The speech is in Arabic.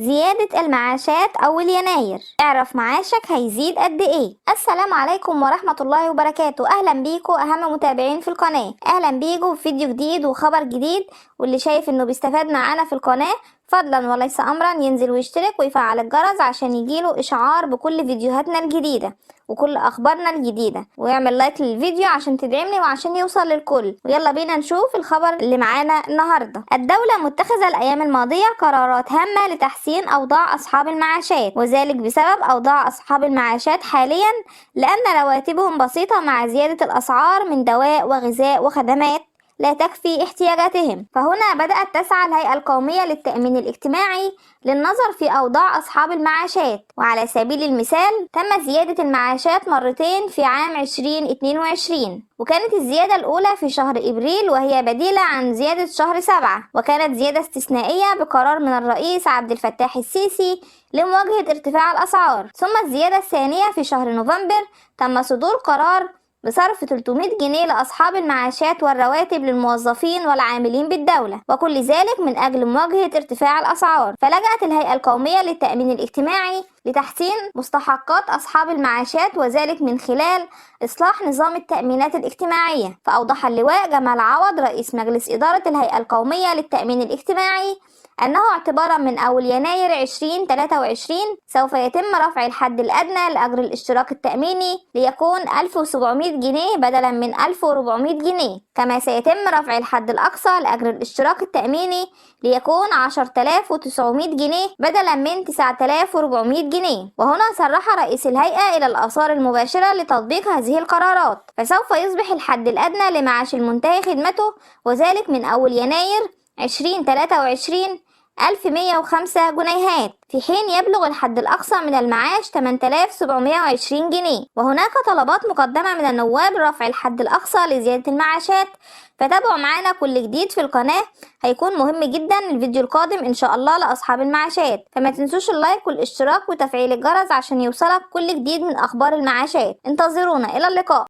زيادة المعاشات أول يناير، اعرف معاشك هيزيد قد ايه. السلام عليكم ورحمة الله وبركاته. أهلا بيكم أهم متابعين في القناة، أهلا بيكم في فيديو جديد وخبر جديد. واللي شايف إنه بيستفاد معانا في القناة فضلا وليس أمرا ينزل ويشترك ويفعل الجرس عشان يجيله إشعار بكل فيديوهاتنا الجديدة وكل أخبارنا الجديدة، ويعمل لايك للفيديو عشان تدعمني وعشان يوصل للكل. ويلا بينا نشوف الخبر اللي معانا النهاردة. الدولة متخذة الأيام الماضية قرارات هامة لتحسين أوضاع أصحاب المعاشات، وذلك بسبب أوضاع أصحاب المعاشات حاليا لأن رواتبهم بسيطة مع زيادة الأسعار من دواء وغذاء وخدمات لا تكفي احتياجاتهم. فهنا بدأت تسعى الهيئة القومية للتأمين الاجتماعي للنظر في أوضاع أصحاب المعاشات، وعلى سبيل المثال تم زيادة المعاشات مرتين في عام 2022، وكانت الزيادة الأولى في شهر إبريل وهي بديلة عن زيادة شهر 7، وكانت زيادة استثنائية بقرار من الرئيس عبد الفتاح السيسي لمواجهة ارتفاع الأسعار. ثم الزيادة الثانية في شهر نوفمبر تم صدور قرار بصرف 300 جنيه لأصحاب المعاشات والرواتب للموظفين والعاملين بالدولة، وكل ذلك من أجل مواجهة ارتفاع الأسعار. فلجأت الهيئة القومية للتأمين الاجتماعي لتحسين مستحقات أصحاب المعاشات، وذلك من خلال إصلاح نظام التأمينات الاجتماعية. فأوضح اللواء جمال عوض رئيس مجلس إدارة الهيئة القومية للتأمين الاجتماعي أنه اعتبارا من أول يناير 2023 سوف يتم رفع الحد الأدنى لأجر الاشتراك التأميني ليكون 1700 جنيه بدلا من 1400 جنيه، كما سيتم رفع الحد الأقصى لأجر الاشتراك التأميني ليكون 10900 جنيه بدلا من 9400 جنيه. وهنا صرح رئيس الهيئة إلى الآثار المباشرة لتطبيق هذه القرارات، فسوف يصبح الحد الأدنى لمعاش المنتهي خدمته وذلك من أول يناير 2023 1105 جنيهات، في حين يبلغ الحد الأقصى من المعاش 8720 جنيه. وهناك طلبات مقدمة من النواب لرفع الحد الأقصى لزيادة المعاشات، فتابعوا معانا كل جديد في القناة، هيكون مهم جدا الفيديو القادم إن شاء الله لأصحاب المعاشات. فما تنسوش اللايك والاشتراك وتفعيل الجرس عشان يوصلك كل جديد من أخبار المعاشات. انتظرونا، إلى اللقاء.